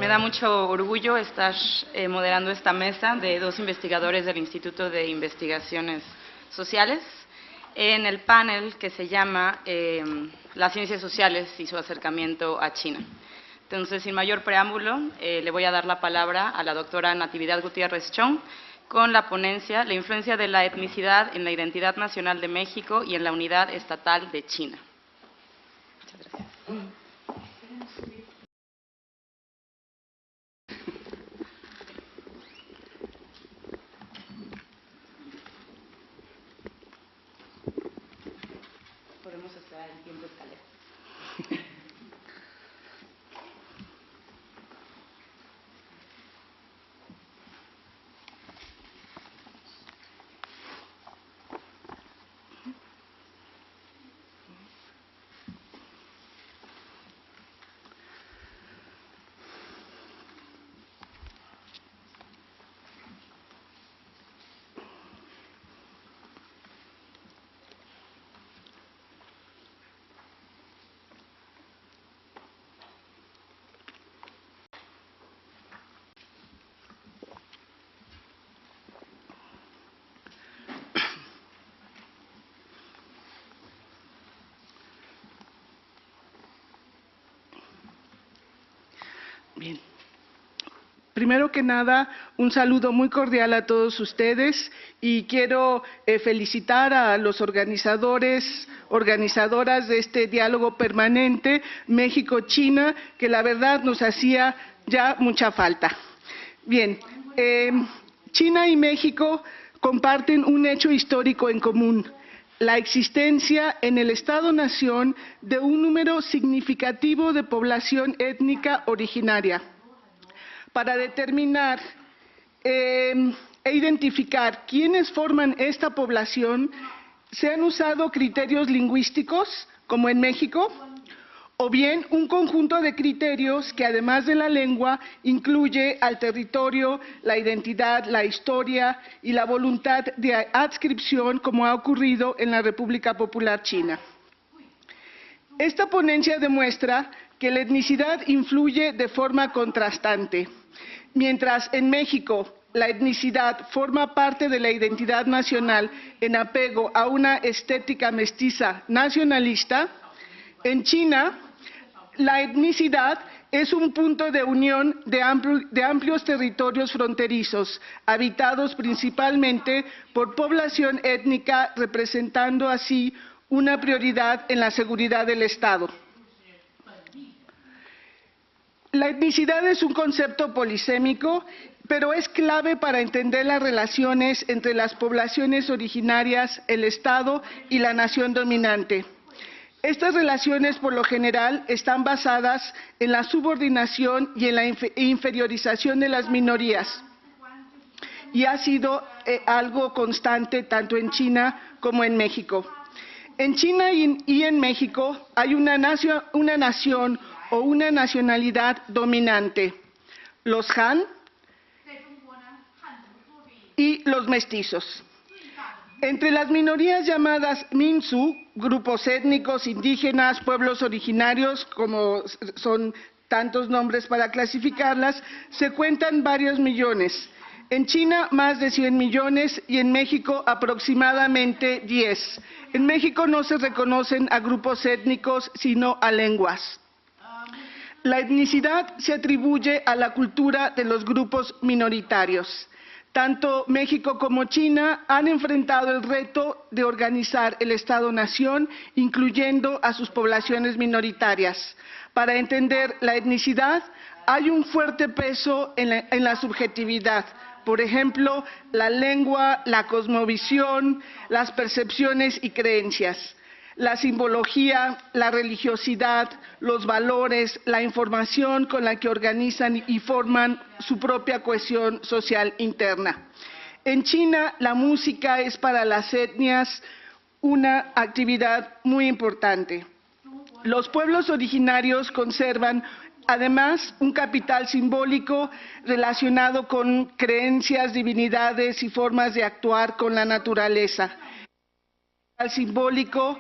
da mucho orgullo estar moderando esta mesa de dos investigadores del Instituto de Investigaciones Sociales en el panel que se llama Las ciencias sociales y su acercamiento a China. Entonces, sin mayor preámbulo, le voy a dar la palabra a la doctora Natividad Gutiérrez Chong con la ponencia La influencia de la etnicidad en la identidad nacional de México y en la unidad estatal de China. Muchas gracias. Podemos esperar el tiempo escalera. Bien. Primero que nada, un saludo muy cordial a todos ustedes y quiero felicitar a los organizadoras de este diálogo permanente México-China, que la verdad nos hacía ya mucha falta. Bien, China y México comparten un hecho histórico en común: la existencia en el Estado-nación de un número significativo de población étnica originaria. Para determinar e identificar quiénes forman esta población, se han usado criterios lingüísticos, como en México, o bien un conjunto de criterios que, además de la lengua, incluye al territorio, la identidad, la historia y la voluntad de adscripción, como ha ocurrido en la República Popular China. Esta ponencia demuestra que la etnicidad influye de forma contrastante. Mientras en México la etnicidad forma parte de la identidad nacional en apego a una estética mestiza nacionalista, en China la etnicidad es un punto de unión de amplios territorios fronterizos, habitados principalmente por población étnica, representando así una prioridad en la seguridad del Estado. La etnicidad es un concepto polisémico, pero es clave para entender las relaciones entre las poblaciones originarias, el Estado y la nación dominante. Estas relaciones, por lo general, están basadas en la subordinación y en la inferiorización de las minorías, y ha sido algo constante tanto en China como en México. En China y en México hay una nación o una nacionalidad dominante: los Han y los mestizos. Entre las minorías llamadas Minsu, grupos étnicos, indígenas, pueblos originarios, como son tantos nombres para clasificarlas, se cuentan varios millones. En China más de 100 millones y en México aproximadamente 10. En México no se reconocen a grupos étnicos, sino a lenguas. La etnicidad se atribuye a la cultura de los grupos minoritarios. Tanto México como China han enfrentado el reto de organizar el Estado-nación, incluyendo a sus poblaciones minoritarias. Para entender la etnicidad, hay un fuerte peso en la subjetividad. Por ejemplo, la lengua, la cosmovisión, las percepciones y creencias, la simbología, la religiosidad, los valores, la información con la que organizan y forman su propia cohesión social interna. En China, la música es para las etnias una actividad muy importante. Los pueblos originarios conservan, además, un capital simbólico relacionado con creencias, divinidades y formas de actuar con la naturaleza. simbólico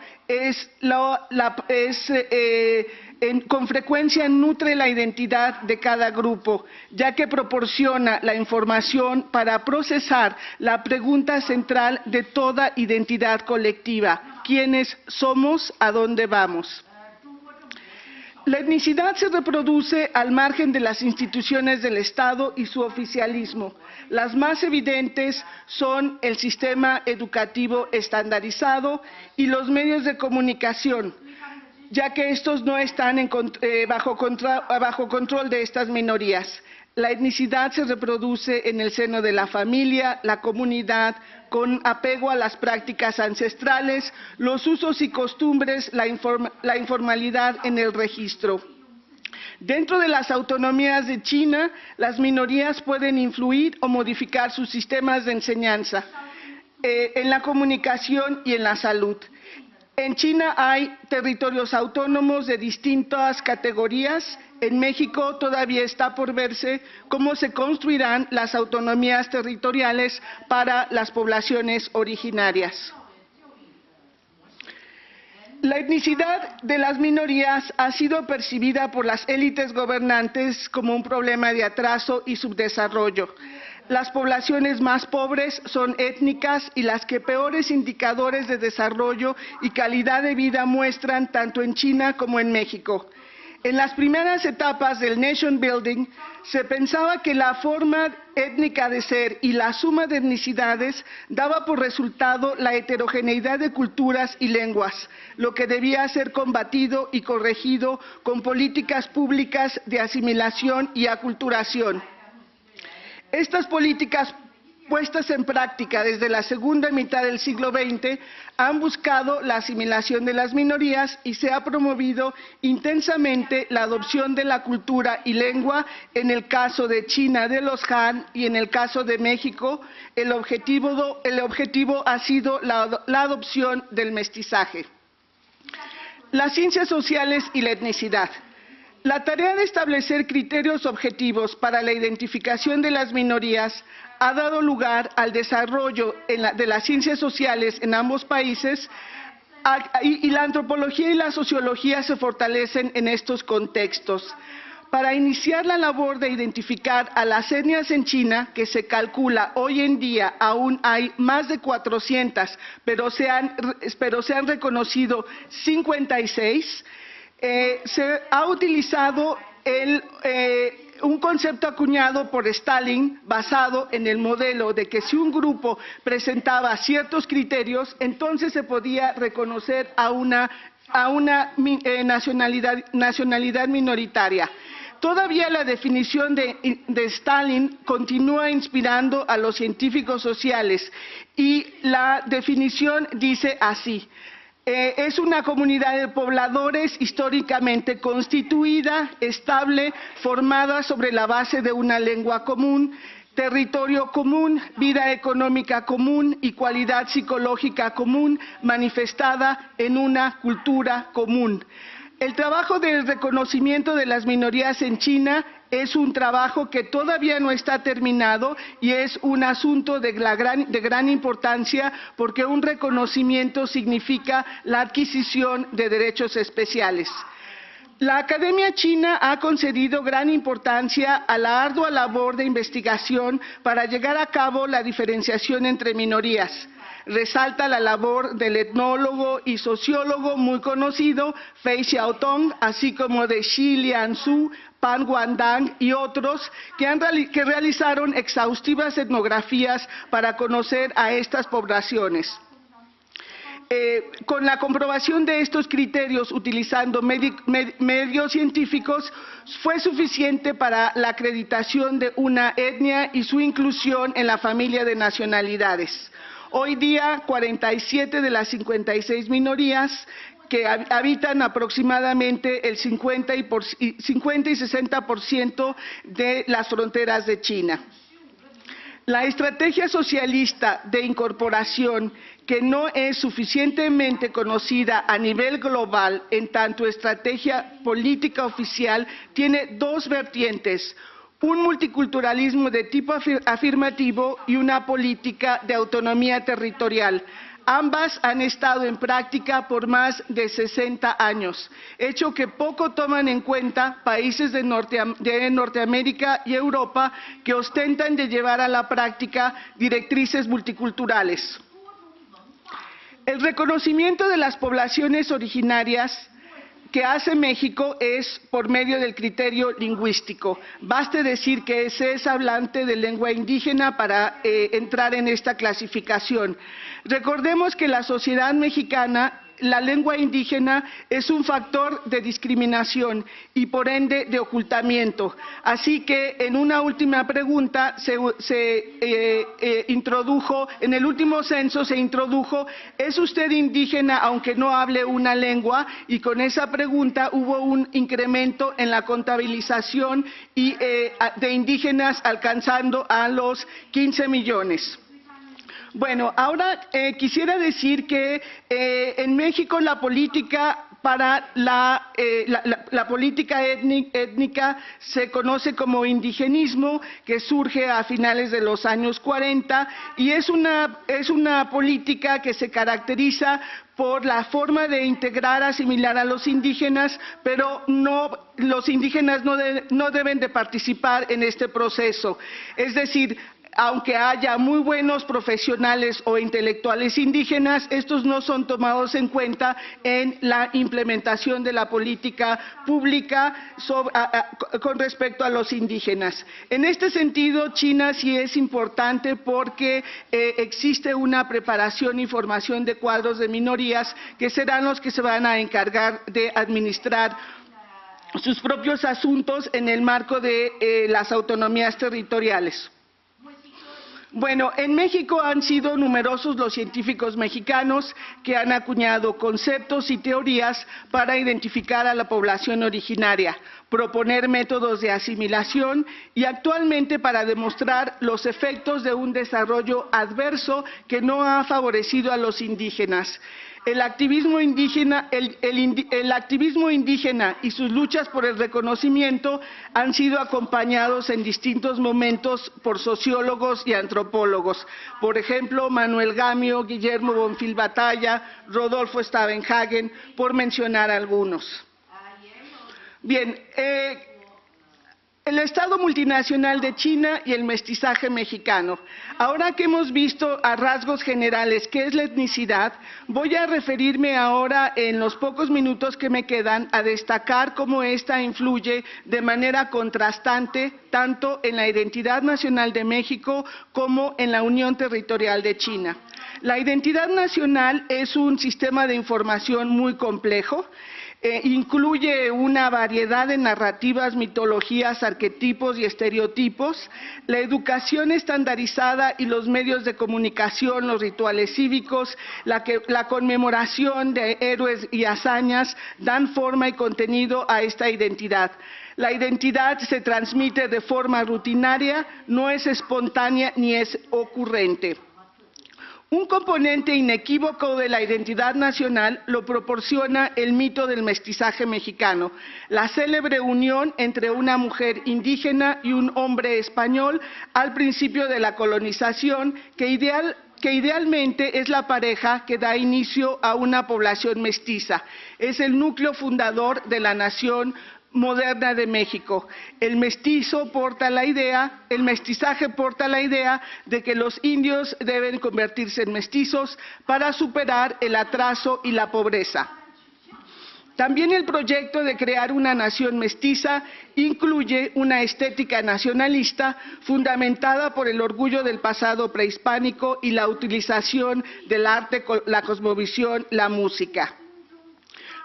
con frecuencia nutre la identidad de cada grupo, ya que proporciona la información para procesar la pregunta central de toda identidad colectiva: ¿quiénes somos? ¿A dónde vamos? La etnicidad se reproduce al margen de las instituciones del Estado y su oficialismo. Las más evidentes son el sistema educativo estandarizado y los medios de comunicación, ya que estos no están bajo control de estas minorías. La etnicidad se reproduce en el seno de la familia, la comunidad, con apego a las prácticas ancestrales, los usos y costumbres, la informalidad en el registro. Dentro de las autonomías de China, las minorías pueden influir o modificar sus sistemas de enseñanza, en la comunicación y en la salud. En China hay territorios autónomos de distintas categorías. En México todavía está por verse cómo se construirán las autonomías territoriales para las poblaciones originarias. La etnicidad de las minorías ha sido percibida por las élites gobernantes como un problema de atraso y subdesarrollo. Las poblaciones más pobres son étnicas y las que peores indicadores de desarrollo y calidad de vida muestran tanto en China como en México. En las primeras etapas del nation building se pensaba que la forma étnica de ser y la suma de etnicidades daba por resultado la heterogeneidad de culturas y lenguas, lo que debía ser combatido y corregido con políticas públicas de asimilación y aculturación. Estas políticas puestas en práctica desde la segunda mitad del siglo XX han buscado la asimilación de las minorías y se ha promovido intensamente la adopción de la cultura y lengua. En el caso de China de los Han y en el caso de México, el objetivo ha sido la adopción del mestizaje. Las ciencias sociales y la etnicidad. La tarea de establecer criterios objetivos para la identificación de las minorías ha dado lugar al desarrollo de las ciencias sociales en ambos países, y la antropología y la sociología se fortalecen en estos contextos. Para iniciar la labor de identificar a las etnias en China, que se calcula hoy en día aún hay más de 400, pero se han reconocido 56, se ha utilizado un concepto acuñado por Stalin basado en el modelo de que si un grupo presentaba ciertos criterios, entonces se podía reconocer a una nacionalidad minoritaria. Todavía la definición de Stalin continúa inspirando a los científicos sociales y la definición dice así: es una comunidad de pobladores históricamente constituida, estable, formada sobre la base de una lengua común, territorio común, vida económica común y cualidad psicológica común, manifestada en una cultura común. El trabajo del reconocimiento de las minorías en China es un trabajo que todavía no está terminado y es un asunto de gran importancia, porque un reconocimiento significa la adquisición de derechos especiales. La Academia China ha concedido gran importancia a la ardua labor de investigación para llevar a cabo la diferenciación entre minorías. Resalta la labor del etnólogo y sociólogo muy conocido Fei Xiaotong, así como de Xi Lianzu, Pan Guandang y otros que realizaron exhaustivas etnografías para conocer a estas poblaciones. Con la comprobación de estos criterios utilizando medios científicos, fue suficiente para la acreditación de una etnia y su inclusión en la familia de nacionalidades. Hoy día, 47 de las 56 minorías que habitan aproximadamente el 50 y 60% de las fronteras de China. La estrategia socialista de incorporación, que no es suficientemente conocida a nivel global en tanto estrategia política oficial, tiene dos vertientes: un multiculturalismo de tipo afirmativo y una política de autonomía territorial. Ambas han estado en práctica por más de 60 años, hecho que poco toman en cuenta países de Norteamérica y Europa que ostentan de llevar a la práctica directrices multiculturales. El reconocimiento de las poblaciones originarias que hace México es por medio del criterio lingüístico. Baste decir que se es hablante de lengua indígena para entrar en esta clasificación. Recordemos que la sociedad mexicana, la lengua indígena es un factor de discriminación y por ende de ocultamiento. Así que en una última pregunta introdujo, en el último censo se introdujo, ¿es usted indígena aunque no hable una lengua? Y con esa pregunta hubo un incremento en la contabilización de indígenas alcanzando a los 15 millones. Bueno, ahora quisiera decir que en México la política para la política étnica se conoce como indigenismo, que surge a finales de los años 40 y es una política que se caracteriza por la forma de integrar, asimilar a los indígenas, pero los indígenas no deben de participar en este proceso. Es decir, aunque haya muy buenos profesionales o intelectuales indígenas, estos no son tomados en cuenta en la implementación de la política pública con respecto a los indígenas. En este sentido, China sí es importante porque existe una preparación y formación de cuadros de minorías que serán los que se van a encargar de administrar sus propios asuntos en el marco de las autonomías territoriales. Bueno, en México han sido numerosos los científicos mexicanos que han acuñado conceptos y teorías para identificar a la población originaria, proponer métodos de asimilación y actualmente para demostrar los efectos de un desarrollo adverso que no ha favorecido a los indígenas. El activismo indígena y sus luchas por el reconocimiento han sido acompañados en distintos momentos por sociólogos y antropólogos. Por ejemplo, Manuel Gamio, Guillermo Bonfil Batalla, Rodolfo Stavenhagen, por mencionar algunos. Bien, el Estado multinacional de China y el mestizaje mexicano. Ahora que hemos visto a rasgos generales qué es la etnicidad, voy a referirme ahora en los pocos minutos que me quedan a destacar cómo esta influye de manera contrastante tanto en la identidad nacional de México como en la Unión Territorial de China. La identidad nacional es un sistema de información muy complejo. Incluye una variedad de narrativas, mitologías, arquetipos y estereotipos. La educación estandarizada y los medios de comunicación, los rituales cívicos, la conmemoración de héroes y hazañas dan forma y contenido a esta identidad. La identidad se transmite de forma rutinaria, no es espontánea ni es ocurrente. Un componente inequívoco de la identidad nacional lo proporciona el mito del mestizaje mexicano, la célebre unión entre una mujer indígena y un hombre español al principio de la colonización, que idealmente es la pareja que da inicio a una población mestiza. Es el núcleo fundador de la nación moderna de México. El mestizaje porta la idea de que los indios deben convertirse en mestizos para superar el atraso y la pobreza. También el proyecto de crear una nación mestiza incluye una estética nacionalista fundamentada por el orgullo del pasado prehispánico y la utilización del arte, la cosmovisión, la música.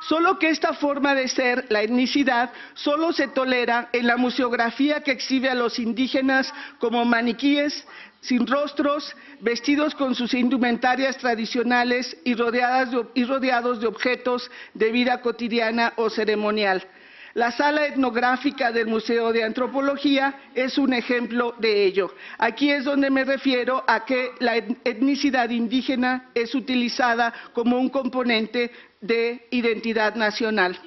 Solo que esta forma de ser, la etnicidad, solo se tolera en la museografía que exhibe a los indígenas como maniquíes sin rostros, vestidos con sus indumentarias tradicionales y rodeados de objetos de vida cotidiana o ceremonial. La sala etnográfica del Museo de Antropología es un ejemplo de ello. Aquí es donde me refiero a que la etnicidad indígena es utilizada como un componente de identidad nacional.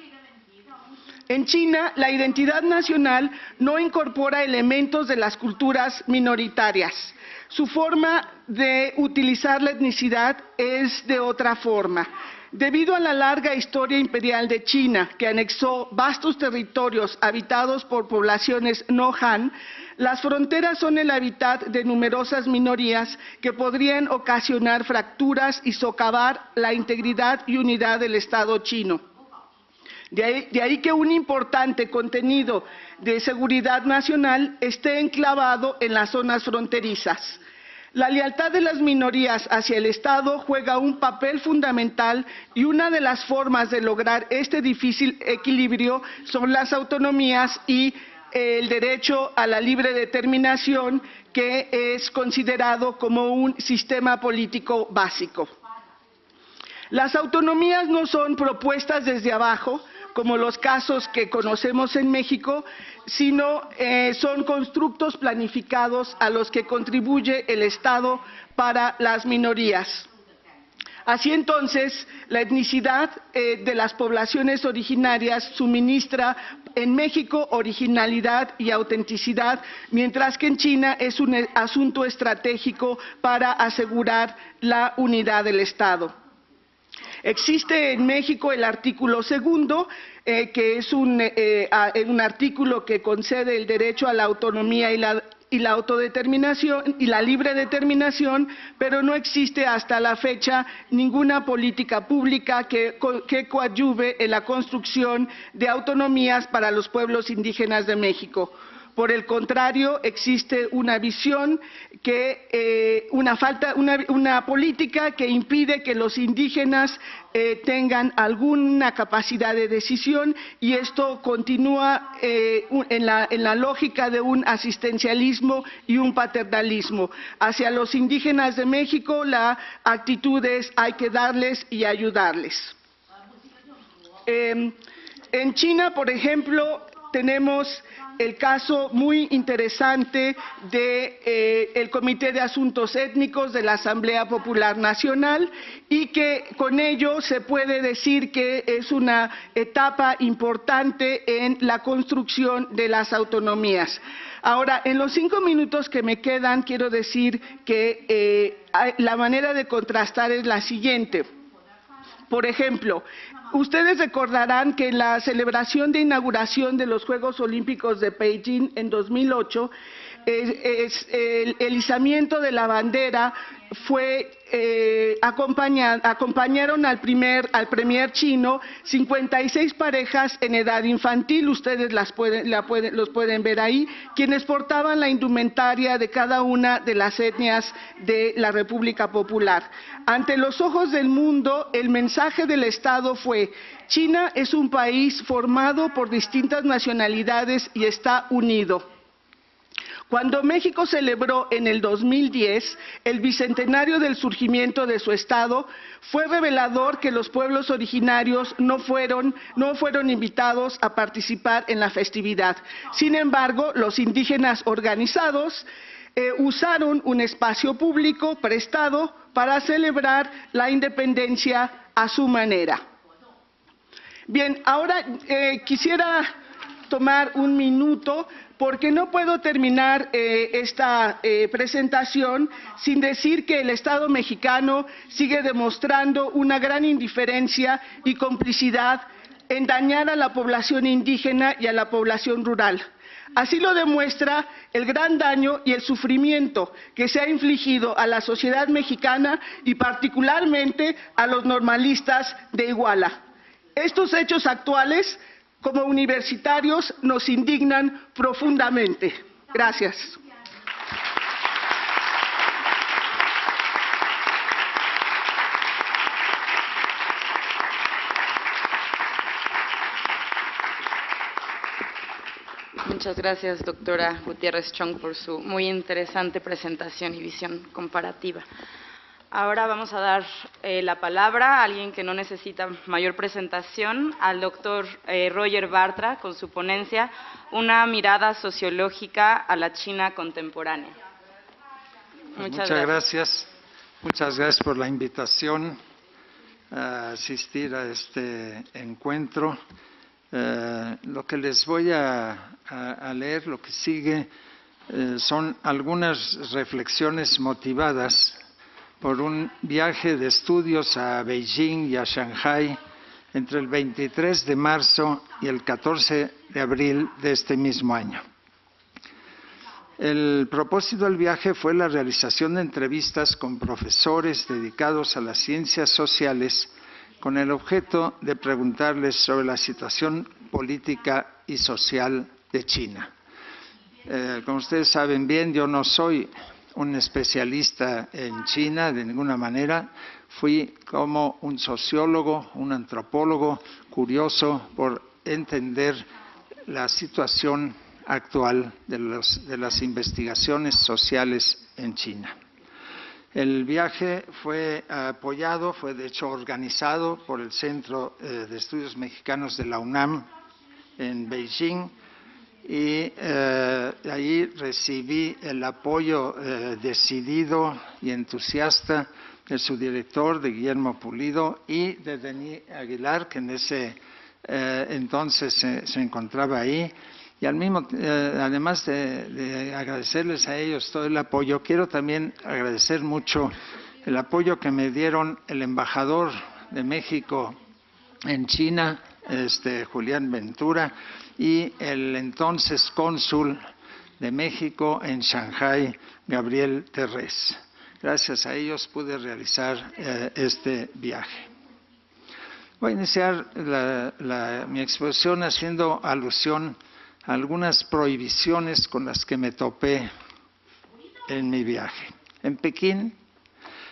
En China, la identidad nacional no incorpora elementos de las culturas minoritarias. Su forma de utilizar la etnicidad es de otra forma. Debido a la larga historia imperial de China, que anexó vastos territorios habitados por poblaciones no Han, las fronteras son el hábitat de numerosas minorías que podrían ocasionar fracturas y socavar la integridad y unidad del Estado chino. De ahí que un importante contenido de seguridad nacional esté enclavado en las zonas fronterizas. La lealtad de las minorías hacia el Estado juega un papel fundamental y una de las formas de lograr este difícil equilibrio son las autonomías y el derecho a la libre determinación, que es considerado como un sistema político básico. Las autonomías no son propuestas desde abajo, como los casos que conocemos en México, sino son constructos planificados a los que contribuye el Estado para las minorías. Así entonces, la etnicidad de las poblaciones originarias suministra en México originalidad y autenticidad, mientras que en China es un asunto estratégico para asegurar la unidad del Estado. Existe en México el artículo 2, que es un artículo que concede el derecho a la autonomía y la autodeterminación y la libre determinación, pero no existe hasta la fecha ninguna política pública que coadyuve en la construcción de autonomías para los pueblos indígenas de México. Por el contrario, existe una visión una política que impide que los indígenas tengan alguna capacidad de decisión, y esto continúa en la lógica de un asistencialismo y un paternalismo. Hacia los indígenas de México, la actitud es: hay que darles y ayudarles. En China, por ejemplo, tenemos el caso muy interesante del Comité de Asuntos Étnicos de la Asamblea Popular Nacional, y que con ello se puede decir que es una etapa importante en la construcción de las autonomías. Ahora, en los 5 minutos que me quedan, quiero decir que la manera de contrastar es la siguiente. Por ejemplo, ustedes recordarán que en la celebración de inauguración de los Juegos Olímpicos de Beijing en 2008, el izamiento de la bandera fue acompañaron al premier chino 56 parejas en edad infantil, ustedes los pueden ver ahí, quienes portaban la indumentaria de cada una de las etnias de la República Popular. Ante los ojos del mundo, el mensaje del Estado fue: China es un país formado por distintas nacionalidades y está unido. Cuando México celebró en el 2010 el bicentenario del surgimiento de su Estado, fue revelador que los pueblos originarios no fueron invitados a participar en la festividad. Sin embargo, los indígenas organizados usaron un espacio público prestado para celebrar la independencia a su manera. Bien, ahora quisiera tomar un minuto, porque no puedo terminar esta presentación sin decir que el Estado mexicano sigue demostrando una gran indiferencia y complicidad en dañar a la población indígena y a la población rural. Así lo demuestra el gran daño y el sufrimiento que se ha infligido a la sociedad mexicana y particularmente a los normalistas de Iguala. Estos hechos actuales, como universitarios, nos indignan profundamente. Gracias. Muchas gracias, doctora Gutiérrez Chong, por su muy interesante presentación y visión comparativa. Ahora vamos a dar la palabra a alguien que no necesita mayor presentación, al doctor Roger Bartra, con su ponencia Una mirada sociológica a la China contemporánea. Muchas gracias. Muchas gracias por la invitación a asistir a este encuentro. Lo que les voy a leer, lo que sigue, son algunas reflexiones motivadas por un viaje de estudios a Beijing y a Shanghái entre el 23 de marzo y el 14 de abril de este mismo año. El propósito del viaje fue la realización de entrevistas con profesores dedicados a las ciencias sociales con el objeto de preguntarles sobre la situación política y social de China. Como ustedes saben bien, yo no soy un especialista en China de ninguna manera. Fui como un sociólogo, un antropólogo curioso por entender la situación actual de las investigaciones sociales en China. El viaje fue apoyado, fue de hecho organizado por el Centro de Estudios Mexicanos de la UNAM en Beijing, y allí recibí el apoyo decidido y entusiasta de su director, de Guillermo Pulido, y de Denis Aguilar, que en ese entonces se encontraba ahí. Y además de agradecerles a ellos todo el apoyo, quiero también agradecer mucho el apoyo que me dieron el embajador de México en China, Julián Ventura, y el entonces cónsul de México en Shanghái, Gabriel Terrés. Gracias a ellos pude realizar este viaje. Voy a iniciar mi exposición haciendo alusión a algunas prohibiciones con las que me topé en mi viaje. En Pekín,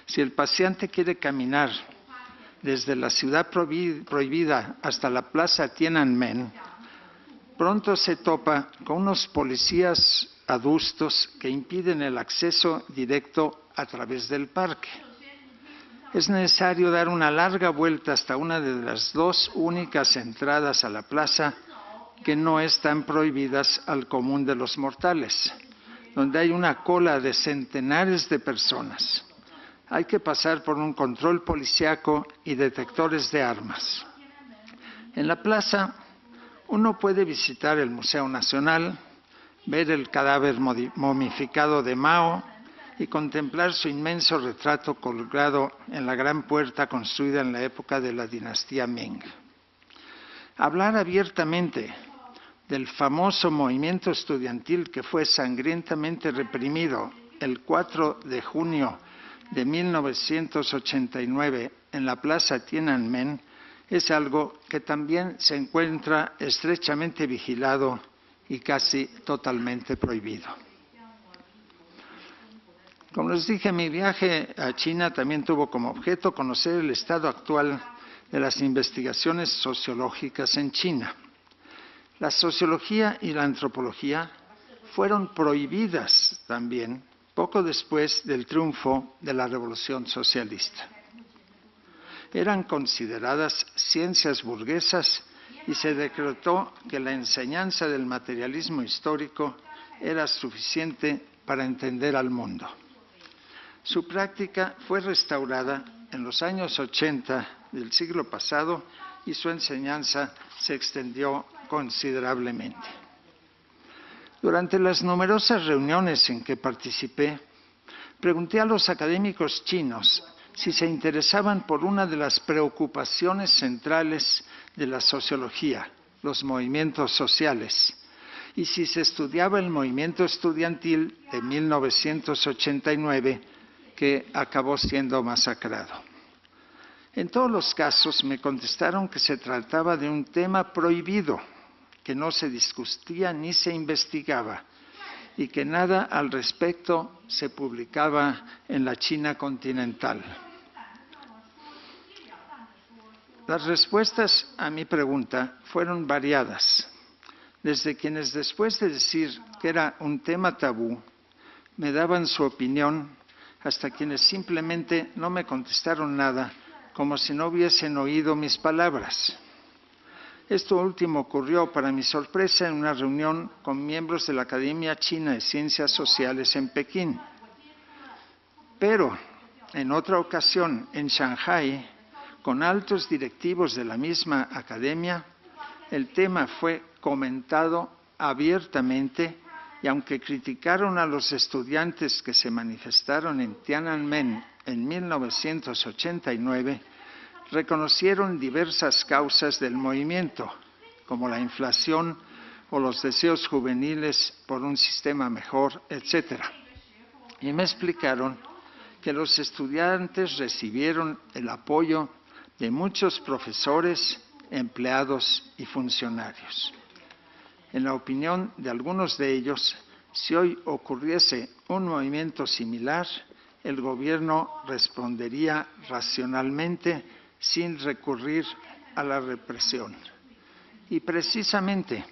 si el paseante quiere caminar desde la ciudad prohibida hasta la plaza Tiananmen, pronto se topa con unos policías adustos que impiden el acceso directo a través del parque. Es necesario dar una larga vuelta hasta una de las dos únicas entradas a la plaza que no están prohibidas al común de los mortales, donde hay una cola de centenares de personas. Hay que pasar por un control policiaco y detectores de armas. En la plaza, uno puede visitar el Museo Nacional, ver el cadáver momificado de Mao y contemplar su inmenso retrato colgado en la gran puerta construida en la época de la dinastía Ming. Hablar abiertamente del famoso movimiento estudiantil que fue sangrientamente reprimido el 4 de junio de 1989 en la plaza Tiananmen es algo que también se encuentra estrechamente vigilado y casi totalmente prohibido. Como les dije, mi viaje a China también tuvo como objeto conocer el estado actual de las investigaciones sociológicas en China. La sociología y la antropología fueron prohibidas también poco después del triunfo de la Revolución Socialista. Eran consideradas ciencias burguesas y se decretó que la enseñanza del materialismo histórico era suficiente para entender al mundo. Su práctica fue restaurada en los años 80 del siglo pasado y su enseñanza se extendió considerablemente. Durante las numerosas reuniones en que participé, pregunté a los académicos chinos si se interesaban por una de las preocupaciones centrales de la sociología, los movimientos sociales, y si se estudiaba el movimiento estudiantil de 1989 que acabó siendo masacrado. En todos los casos me contestaron que se trataba de un tema prohibido, que no se discutía ni se investigaba y que nada al respecto se publicaba en la China continental. Las respuestas a mi pregunta fueron variadas, desde quienes después de decir que era un tema tabú, me daban su opinión, hasta quienes simplemente no me contestaron nada, como si no hubiesen oído mis palabras. Esto último ocurrió, para mi sorpresa, en una reunión con miembros de la Academia China de Ciencias Sociales en Pekín. Pero, en otra ocasión, en Shanghái, con altos directivos de la misma academia, el tema fue comentado abiertamente y aunque criticaron a los estudiantes que se manifestaron en Tiananmen en 1989, reconocieron diversas causas del movimiento, como la inflación o los deseos juveniles por un sistema mejor, etc. Y me explicaron que los estudiantes recibieron el apoyo de muchos profesores, empleados y funcionarios. En la opinión de algunos de ellos, si hoy ocurriese un movimiento similar, el gobierno respondería racionalmente sin recurrir a la represión. Y precisamente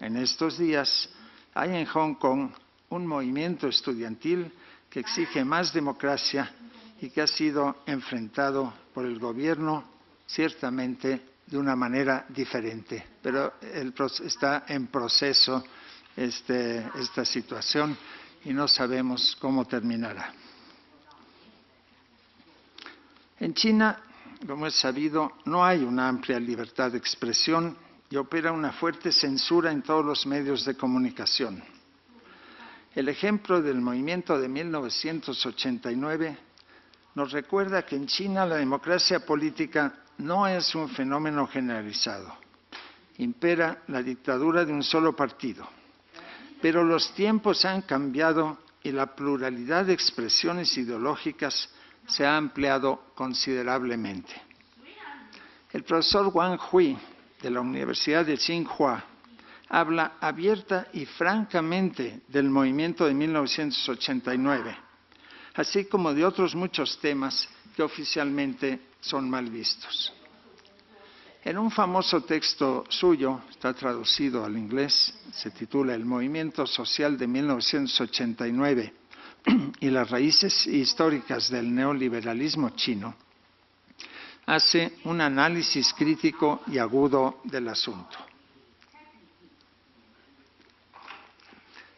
en estos días hay en Hong Kong un movimiento estudiantil que exige más democracia y que ha sido enfrentado por el gobierno ciertamente de una manera diferente, pero está en proceso esta situación y no sabemos cómo terminará. En China, como es sabido, no hay una amplia libertad de expresión y opera una fuerte censura en todos los medios de comunicación. El ejemplo del movimiento de 1989 nos recuerda que en China la democracia política no es un fenómeno generalizado. Impera la dictadura de un solo partido. Pero los tiempos han cambiado y la pluralidad de expresiones ideológicas se ha ampliado considerablemente. El profesor Wang Hui, de la Universidad de Tsinghua, habla abierta y francamente del movimiento de 1989, así como de otros muchos temas que oficialmente son mal vistos. En un famoso texto suyo, está traducido al inglés, se titula El movimiento social de 1989 y las raíces históricas del neoliberalismo chino, hace un análisis crítico y agudo del asunto.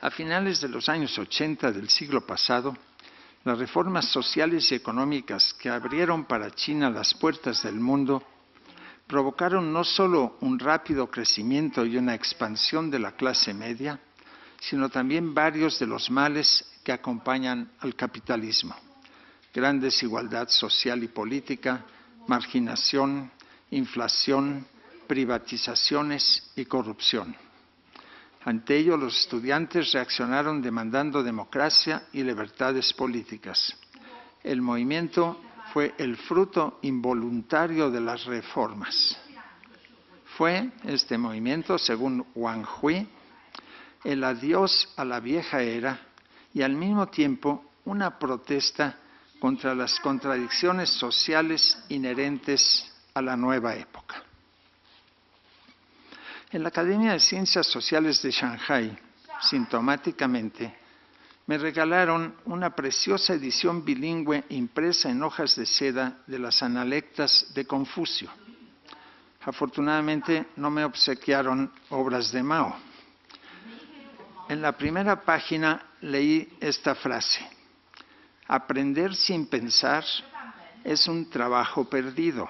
A finales de los años 80 del siglo pasado, las reformas sociales y económicas que abrieron para China las puertas del mundo provocaron no solo un rápido crecimiento y una expansión de la clase media, sino también varios de los males que acompañan al capitalismo: gran desigualdad social y política, marginación, inflación, privatizaciones y corrupción. Ante ello, los estudiantes reaccionaron demandando democracia y libertades políticas. El movimiento fue el fruto involuntario de las reformas. Fue este movimiento, según Wang Hui, el adiós a la vieja era y al mismo tiempo una protesta contra las contradicciones sociales inherentes a la nueva época. En la Academia de Ciencias Sociales de Shanghái, sintomáticamente, me regalaron una preciosa edición bilingüe impresa en hojas de seda de las Analectas de Confucio. Afortunadamente no me obsequiaron obras de Mao. En la primera página leí esta frase: aprender sin pensar es un trabajo perdido.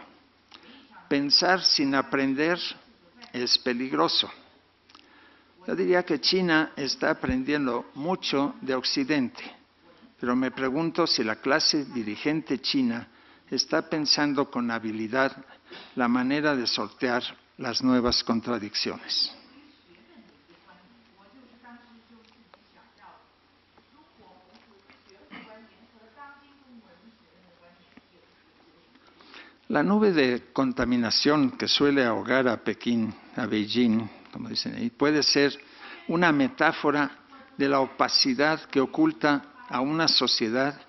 Pensar sin aprender es peligroso. Yo diría que China está aprendiendo mucho de Occidente, pero me pregunto si la clase dirigente china está pensando con habilidad la manera de sortear las nuevas contradicciones. La nube de contaminación que suele ahogar a Pekín, a Beijing, como dicen ahí, puede ser una metáfora de la opacidad que oculta a una sociedad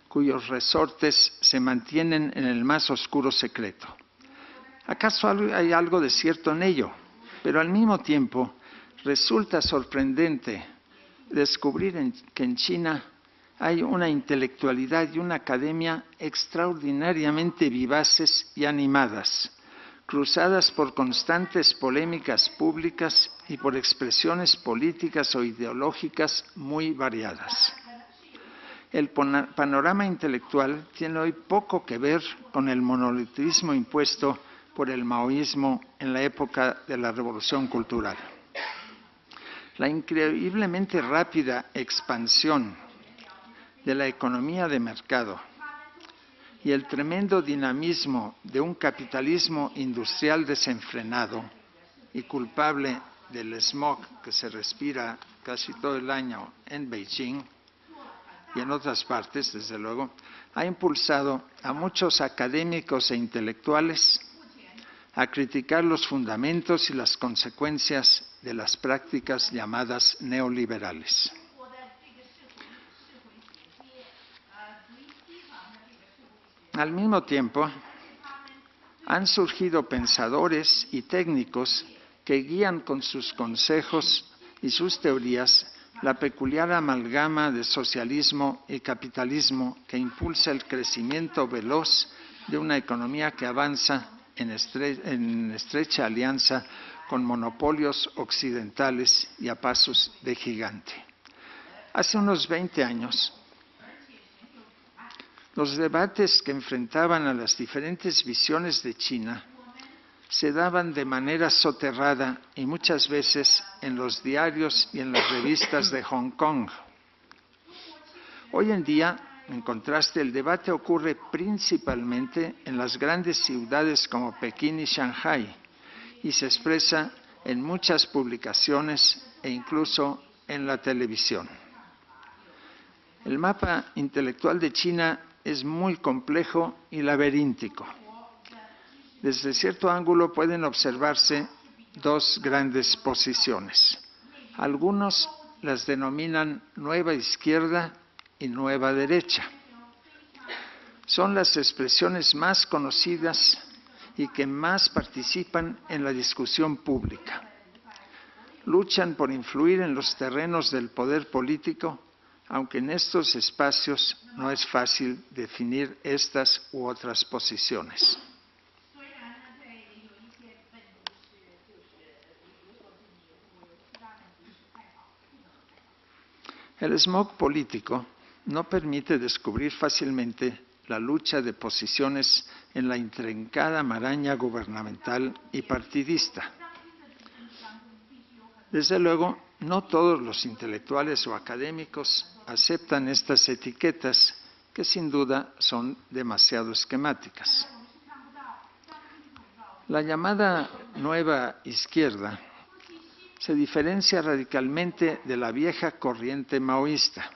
cuyos resortes se mantienen en el más oscuro secreto. ¿Acaso hay algo de cierto en ello? Pero al mismo tiempo resulta sorprendente descubrir que en China hay una intelectualidad y una academia extraordinariamente vivaces y animadas, cruzadas por constantes polémicas públicas y por expresiones políticas o ideológicas muy variadas. El panorama intelectual tiene hoy poco que ver con el monolitismo impuesto por el maoísmo en la época de la Revolución Cultural. La increíblemente rápida expansión de la economía de mercado y el tremendo dinamismo de un capitalismo industrial desenfrenado y culpable del smog que se respira casi todo el año en Beijing y en otras partes, desde luego, ha impulsado a muchos académicos e intelectuales a criticar los fundamentos y las consecuencias de las prácticas llamadas neoliberales. Al mismo tiempo, han surgido pensadores y técnicos que guían con sus consejos y sus teorías la peculiar amalgama de socialismo y capitalismo que impulsa el crecimiento veloz de una economía que avanza en estrecha alianza con monopolios occidentales y a pasos de gigante. Hace unos 20 años, los debates que enfrentaban a las diferentes visiones de China se daban de manera soterrada y muchas veces en los diarios y en las revistas de Hong Kong. Hoy en día, en contraste, el debate ocurre principalmente en las grandes ciudades como Pekín y Shanghái y se expresa en muchas publicaciones e incluso en la televisión. El mapa intelectual de China es muy complejo y laberíntico. Desde cierto ángulo pueden observarse dos grandes posiciones. Algunos las denominan nueva izquierda y nueva derecha. Son las expresiones más conocidas y que más participan en la discusión pública. Luchan por influir en los terrenos del poder político, aunque en estos espacios no es fácil definir estas u otras posiciones. El smog político no permite descubrir fácilmente la lucha de posiciones en la intrincada maraña gubernamental y partidista. Desde luego, no todos los intelectuales o académicos aceptan estas etiquetas, que sin duda son demasiado esquemáticas. La llamada nueva izquierda se diferencia radicalmente de la vieja corriente maoísta.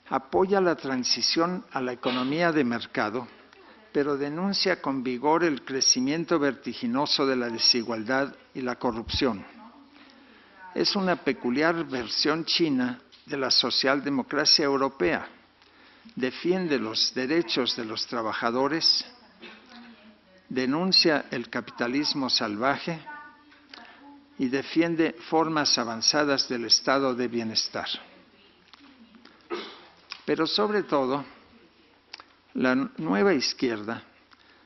Apoya la transición a la economía de mercado, pero denuncia con vigor el crecimiento vertiginoso de la desigualdad y la corrupción. Es una peculiar versión china de la socialdemocracia europea. Defiende los derechos de los trabajadores, denuncia el capitalismo salvaje y defiende formas avanzadas del estado de bienestar. Pero sobre todo, la nueva izquierda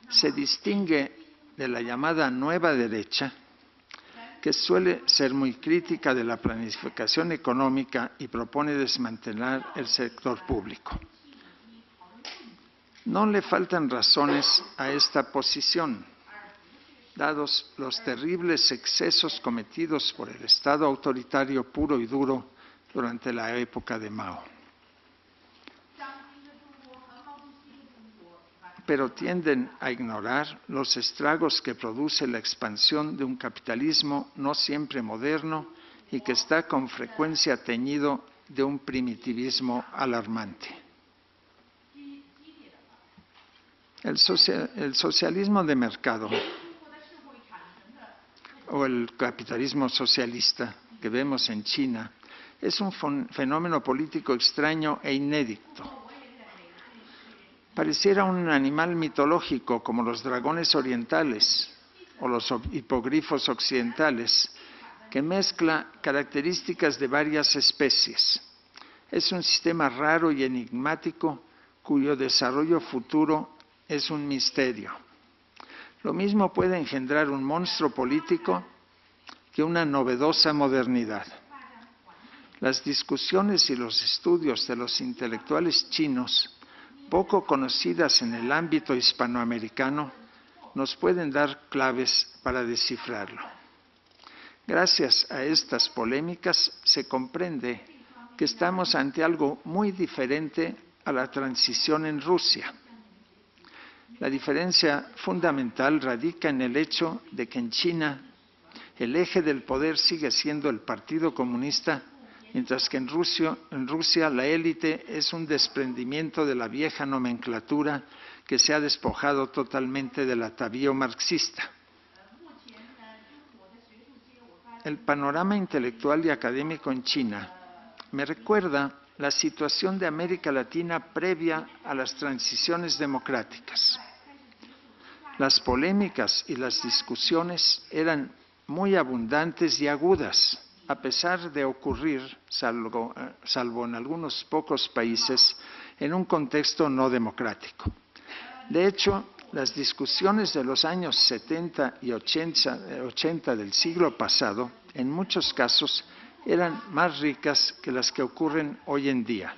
se distingue de la llamada nueva derecha, que suele ser muy crítica de la planificación económica y propone desmantelar el sector público. No le faltan razones a esta posición, dados los terribles excesos cometidos por el Estado autoritario puro y duro durante la época de Mao. Pero tienden a ignorar los estragos que produce la expansión de un capitalismo no siempre moderno y que está con frecuencia teñido de un primitivismo alarmante. El socialismo de mercado o el capitalismo socialista que vemos en China es un fenómeno político extraño e inédito. Pareciera un animal mitológico como los dragones orientales o los hipogrifos occidentales, que mezcla características de varias especies. Es un sistema raro y enigmático cuyo desarrollo futuro es un misterio. Lo mismo puede engendrar un monstruo político que una novedosa modernidad. Las discusiones y los estudios de los intelectuales chinos, poco conocidas en el ámbito hispanoamericano, nos pueden dar claves para descifrarlo. Gracias a estas polémicas se comprende que estamos ante algo muy diferente a la transición en Rusia. La diferencia fundamental radica en el hecho de que en China el eje del poder sigue siendo el Partido Comunista, mientras que en Rusia la élite es un desprendimiento de la vieja nomenclatura que se ha despojado totalmente del atavío marxista. El panorama intelectual y académico en China me recuerda la situación de América Latina previa a las transiciones democráticas. Las polémicas y las discusiones eran muy abundantes y agudas, a pesar de ocurrir, salvo en algunos pocos países, en un contexto no democrático. De hecho, las discusiones de los años 70 y 80 del siglo pasado, en muchos casos, eran más ricas que las que ocurren hoy en día.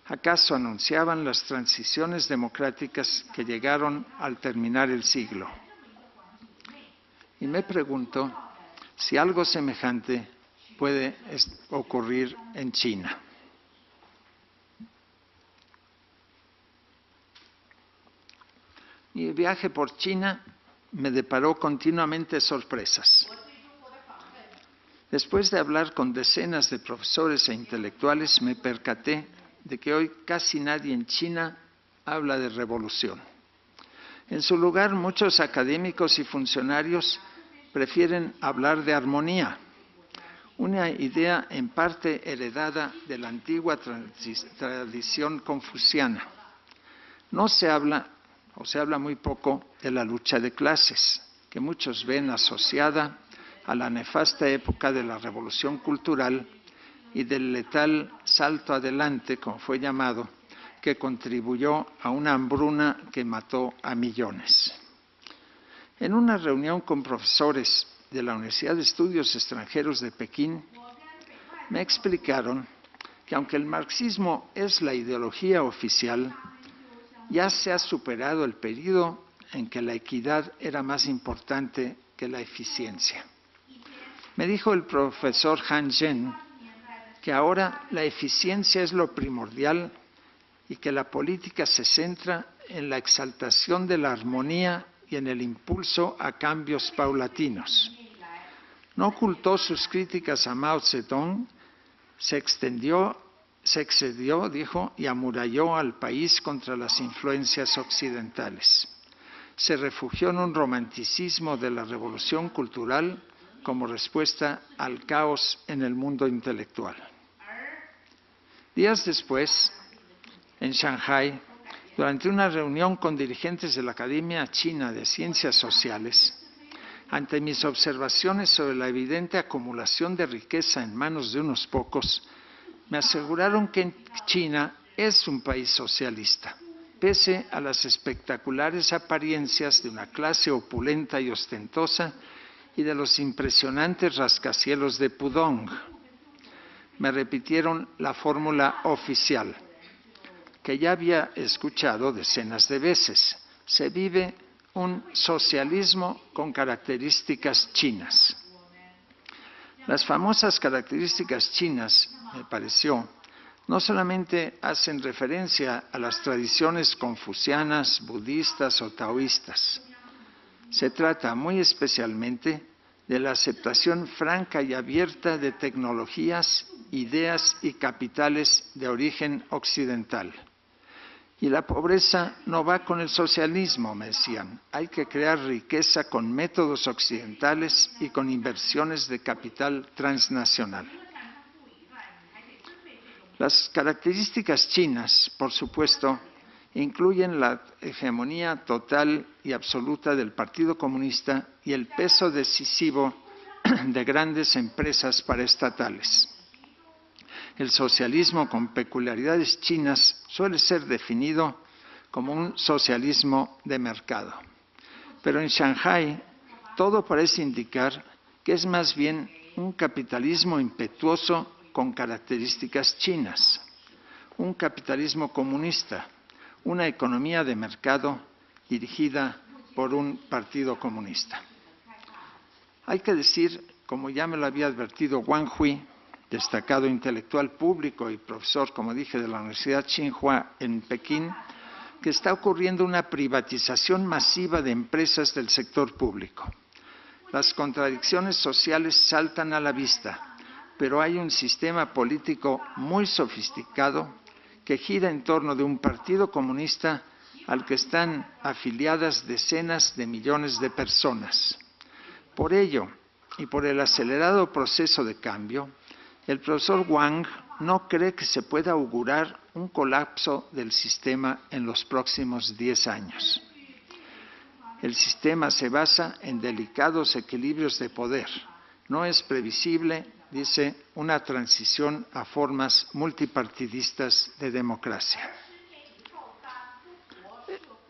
¿Acaso anunciaban las transiciones democráticas que llegaron al terminar el siglo? Y me pregunto si algo semejante puede ocurrir en China. Mi viaje por China me deparó continuamente sorpresas. Después de hablar con decenas de profesores e intelectuales, me percaté de que hoy casi nadie en China habla de revolución. En su lugar, muchos académicos y funcionarios prefieren hablar de armonía, una idea en parte heredada de la antigua tradición confuciana. No se habla, o se habla muy poco, de la lucha de clases, que muchos ven asociada a la nefasta época de la Revolución Cultural y del letal salto adelante, como fue llamado, que contribuyó a una hambruna que mató a millones. En una reunión con profesores de la Universidad de Estudios Extranjeros de Pekín, me explicaron que aunque el marxismo es la ideología oficial, ya se ha superado el periodo en que la equidad era más importante que la eficiencia. Me dijo el profesor Han Zhen que ahora la eficiencia es lo primordial y que la política se centra en la exaltación de la armonía y en el impulso a cambios paulatinos. No ocultó sus críticas a Mao Zedong, se excedió, dijo, y amuralló al país contra las influencias occidentales. Se refugió en un romanticismo de la revolución cultural como respuesta al caos en el mundo intelectual. Días después, en Shanghái, durante una reunión con dirigentes de la Academia China de Ciencias Sociales, ante mis observaciones sobre la evidente acumulación de riqueza en manos de unos pocos, me aseguraron que China es un país socialista, pese a las espectaculares apariencias de una clase opulenta y ostentosa y de los impresionantes rascacielos de Pudong. Me repitieron la fórmula oficial, que ya había escuchado decenas de veces. Se vive un socialismo con características chinas. Las famosas características chinas, me pareció, no solamente hacen referencia a las tradiciones confucianas, budistas o taoístas. Se trata muy especialmente de la aceptación franca y abierta de tecnologías, ideas y capitales de origen occidental. Y la pobreza no va con el socialismo, me decían. Hay que crear riqueza con métodos occidentales y con inversiones de capital transnacional. Las características chinas, por supuesto, incluyen la hegemonía total y absoluta del Partido Comunista y el peso decisivo de grandes empresas paraestatales. El socialismo con peculiaridades chinas suele ser definido como un socialismo de mercado. Pero en Shanghái todo parece indicar que es más bien un capitalismo impetuoso con características chinas, un capitalismo comunista, una economía de mercado dirigida por un partido comunista. Hay que decir, como ya me lo había advertido Wang Hui, destacado intelectual público y profesor, como dije, de la Universidad Tsinghua en Pekín, que está ocurriendo una privatización masiva de empresas del sector público. Las contradicciones sociales saltan a la vista, pero hay un sistema político muy sofisticado que gira en torno de un partido comunista al que están afiliadas decenas de millones de personas. Por ello, y por el acelerado proceso de cambio, el profesor Wang no cree que se pueda augurar un colapso del sistema en los próximos 10 años. El sistema se basa en delicados equilibrios de poder. No es previsible, dice, una transición a formas multipartidistas de democracia.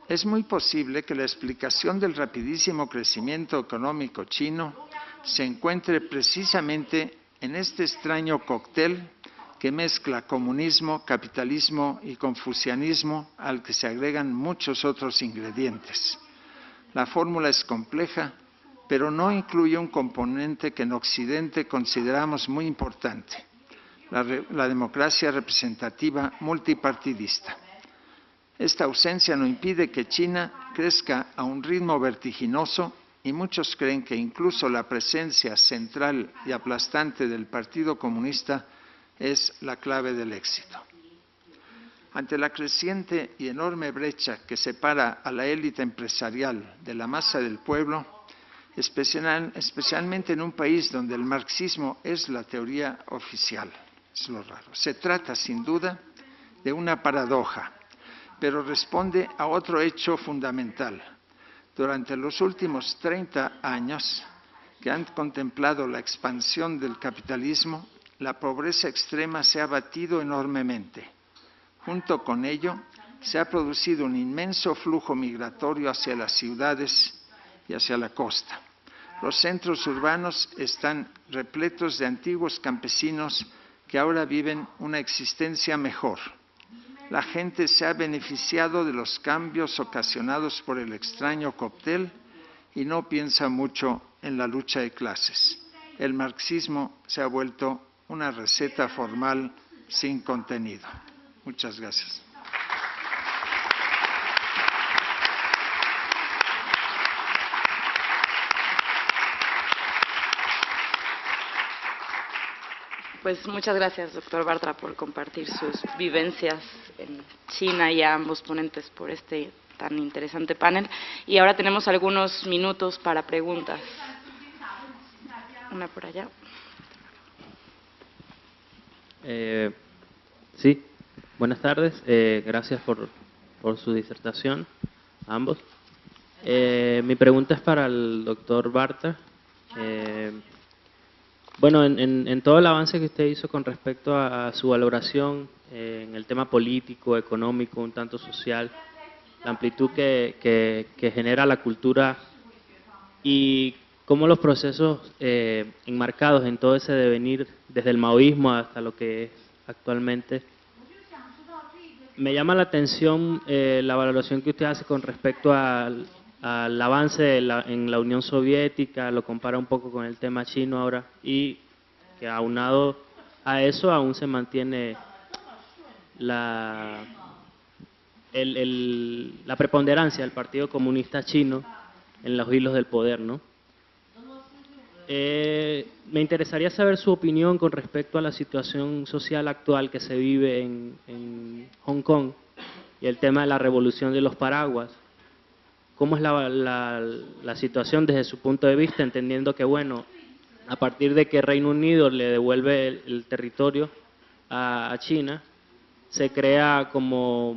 Es muy posible que la explicación del rapidísimo crecimiento económico chino se encuentre precisamente en este extraño cóctel que mezcla comunismo, capitalismo y confucianismo, al que se agregan muchos otros ingredientes. La fórmula es compleja, pero no incluye un componente que en Occidente consideramos muy importante, la democracia representativa multipartidista. Esta ausencia no impide que China crezca a un ritmo vertiginoso y muchos creen que incluso la presencia central y aplastante del Partido Comunista es la clave del éxito. Ante la creciente y enorme brecha que separa a la élite empresarial de la masa del pueblo, especialmente en un país donde el marxismo es la teoría oficial, es lo raro. Se trata, sin duda, de una paradoja, pero responde a otro hecho fundamental. Durante los últimos 30 años que han contemplado la expansión del capitalismo, la pobreza extrema se ha abatido enormemente. Junto con ello, se ha producido un inmenso flujo migratorio hacia las ciudades y hacia la costa. Los centros urbanos están repletos de antiguos campesinos que ahora viven una existencia mejor. La gente se ha beneficiado de los cambios ocasionados por el extraño cóctel y no piensa mucho en la lucha de clases. El marxismo se ha vuelto una receta formal sin contenido. Muchas gracias. Pues muchas gracias, doctor Bartra, por compartir sus vivencias en China y a ambos ponentes por este tan interesante panel. Y ahora tenemos algunos minutos para preguntas. Una por allá. Sí, buenas tardes. Gracias por su disertación, a ambos. Mi pregunta es para el doctor Bartra. Bueno, en todo el avance que usted hizo con respecto a su valoración en el tema político, económico, un tanto social, la amplitud que genera la cultura y cómo los procesos enmarcados en todo ese devenir, desde el maoísmo hasta lo que es actualmente, me llama la atención la valoración que usted hace con respecto al avance en la Unión Soviética, lo compara un poco con el tema chino ahora, y que aunado a eso aún se mantiene la preponderancia del Partido Comunista Chino en los hilos del poder, ¿no? Me interesaría saber su opinión con respecto a la situación social actual que se vive en Hong Kong y el tema de la revolución de los paraguas. ¿Cómo es la situación desde su punto de vista, entendiendo que, bueno, a partir de que Reino Unido le devuelve el territorio a China, se crea como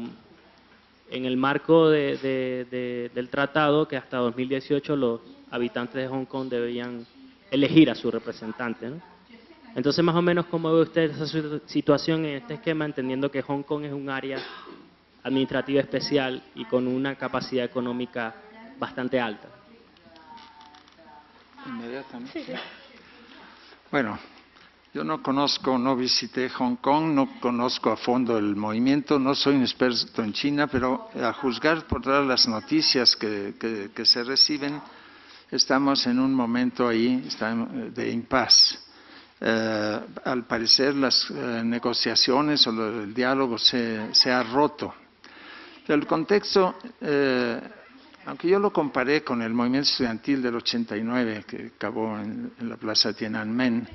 en el marco del tratado que hasta 2018 los habitantes de Hong Kong debían elegir a su representante, ¿no? Entonces, más o menos, ¿cómo ve usted esa situación en este esquema, entendiendo que Hong Kong es un área administrativa especial y con una capacidad económica bastante alta? Inmediatamente. Sí. Bueno, Yo no conozco, no visité Hong Kong, no conozco a fondo el movimiento, no soy un experto en China, pero a juzgar por todas las noticias que se reciben, estamos en un momento ahí de impasse. Al parecer las negociaciones o el diálogo se ha roto. El contexto, aunque yo lo comparé con el movimiento estudiantil del 89 que acabó en la plaza Tiananmen,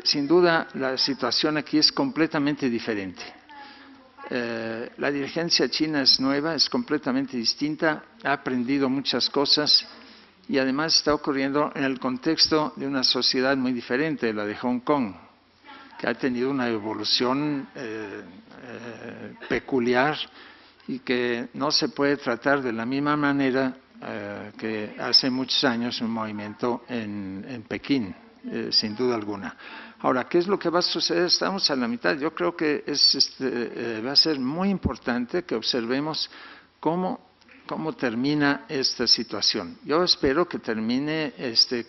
sin duda la situación aquí es completamente diferente. La dirigencia china es nueva, es completamente distinta, ha aprendido muchas cosas y además está ocurriendo en el contexto de una sociedad muy diferente de la de Hong Kong, que ha tenido una evolución peculiar y que no se puede tratar de la misma manera que hace muchos años un movimiento en Pekín, sin duda alguna. Ahora, ¿qué es lo que va a suceder? Estamos a la mitad. Yo creo que va a ser muy importante que observemos cómo termina esta situación. Yo espero que termine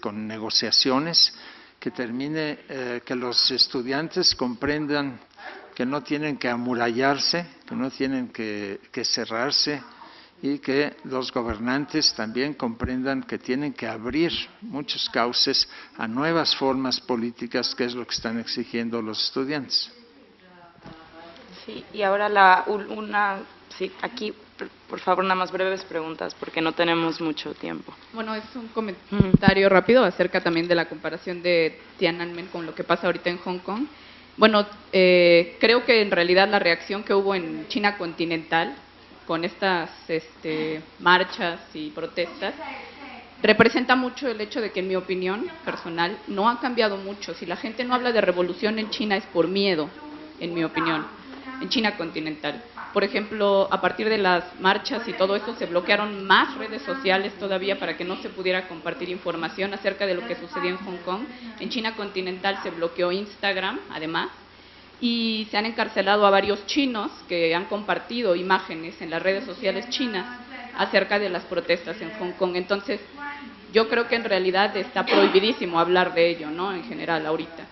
con negociaciones, que termine, que los estudiantes comprendan que no tienen que amurallarse, que no tienen que cerrarse y que los gobernantes también comprendan que tienen que abrir muchos cauces a nuevas formas políticas, que es lo que están exigiendo los estudiantes. Sí, y ahora sí, aquí, por favor, nada más breves preguntas, porque no tenemos mucho tiempo. Bueno, es un comentario rápido acerca también de la comparación de Tiananmen con lo que pasa ahorita en Hong Kong. Bueno, creo que en realidad la reacción que hubo en China continental con estas marchas y protestas representa mucho el hecho de que, en mi opinión personal, no ha cambiado mucho. Si la gente no habla de revolución en China es por miedo, en mi opinión, en China continental. Por ejemplo, a partir de las marchas y todo eso, se bloquearon más redes sociales todavía para que no se pudiera compartir información acerca de lo que sucedía en Hong Kong. En China continental se bloqueó Instagram, además, y se han encarcelado a varios chinos que han compartido imágenes en las redes sociales chinas acerca de las protestas en Hong Kong. Entonces, yo creo que en realidad está prohibidísimo hablar de ello, ¿no? En general, ahorita.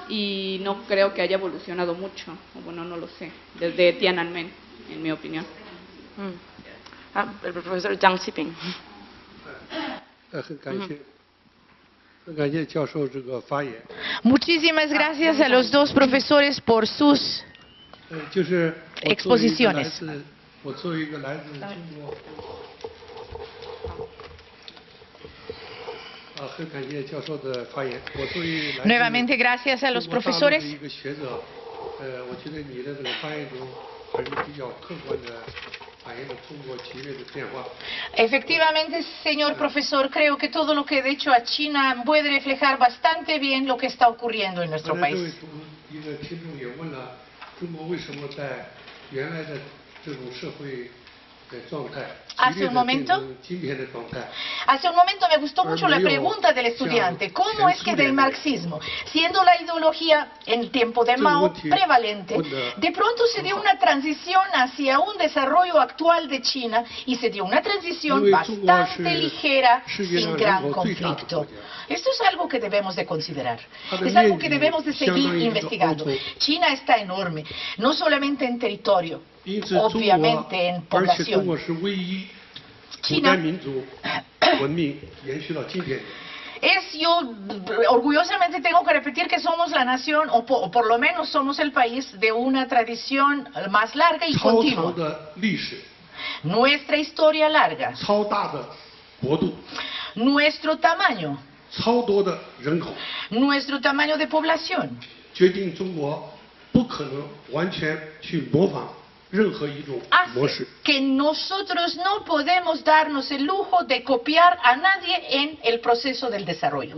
Y no creo que haya evolucionado mucho, o bueno, no lo sé, desde Tiananmen, en mi opinión. El profesor Zhang Xiping. Muchísimas gracias a los dos profesores por sus exposiciones. Nuevamente, gracias a los profesores. Efectivamente, señor profesor, creo que todo lo que he dicho a China puede reflejar bastante bien lo que está ocurriendo en nuestro país. Hace un momento me gustó mucho la pregunta del estudiante. ¿Cómo es que del marxismo, siendo la ideología en tiempo de Mao prevalente, de pronto se dio una transición hacia un desarrollo actual de China y se dio una transición bastante ligera, sin gran conflicto? Esto es algo que debemos de considerar, es algo que debemos de seguir investigando. China está enorme, no solamente en territorio, obviamente en población. China yo orgullosamente tengo que repetir que somos la nación, o por lo menos somos el país de una tradición más larga y continua. Nuestra historia larga, nuestro tamaño de población, hace que nosotros no podemos darnos el lujo de copiar a nadie en el proceso del desarrollo.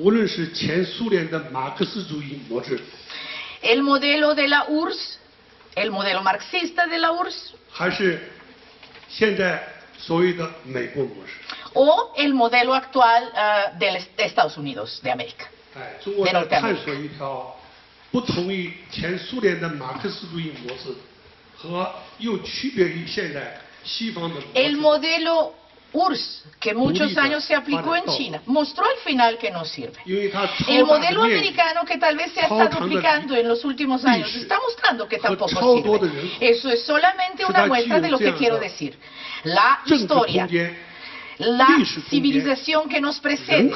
El modelo de la URSS, el modelo marxista de la URSS, o el modelo actual de Estados Unidos de América, de Norteamérica. El modelo URSS, que muchos años se aplicó en China, mostró al final que no sirve. El modelo americano, que tal vez se ha estado aplicando en los últimos años, está mostrando que tampoco sirve. Eso es solamente una muestra de lo que quiero decir. La historia, la civilización que nos precede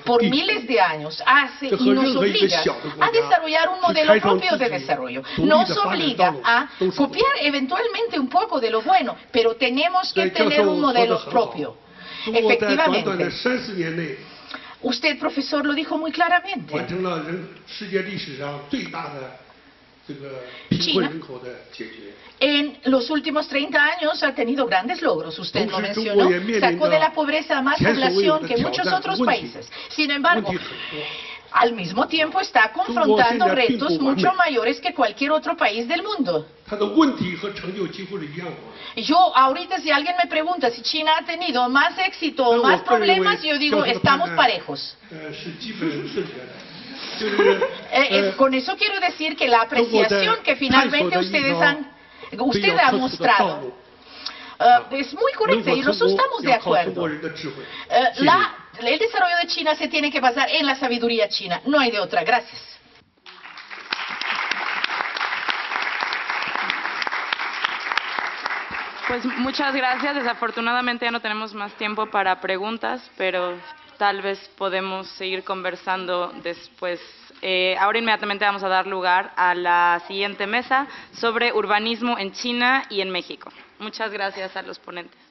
por miles de años hace y nos obliga a desarrollar un modelo propio de desarrollo. Nos obliga a copiar eventualmente un poco de lo bueno, pero tenemos que tener un modelo propio. Efectivamente. Usted, profesor, lo dijo muy claramente. China, en los últimos 30 años, ha tenido grandes logros. Usted lo mencionó. Sacó de la pobreza a más población que muchos otros países. Sin embargo, al mismo tiempo está confrontando retos mucho mayores que cualquier otro país del mundo. Yo, ahorita, si alguien me pregunta si China ha tenido más éxito o más problemas, yo digo, estamos parejos. Con eso quiero decir que la apreciación que finalmente usted ha mostrado es muy correcta y nosotros estamos de acuerdo. El desarrollo de China se tiene que basar en la sabiduría china, no hay de otra. Gracias. Pues muchas gracias. Desafortunadamente ya no tenemos más tiempo para preguntas, pero tal vez podemos seguir conversando después. Ahora inmediatamente vamos a dar lugar a la siguiente mesa sobre urbanismo en China y en México. Muchas gracias a los ponentes.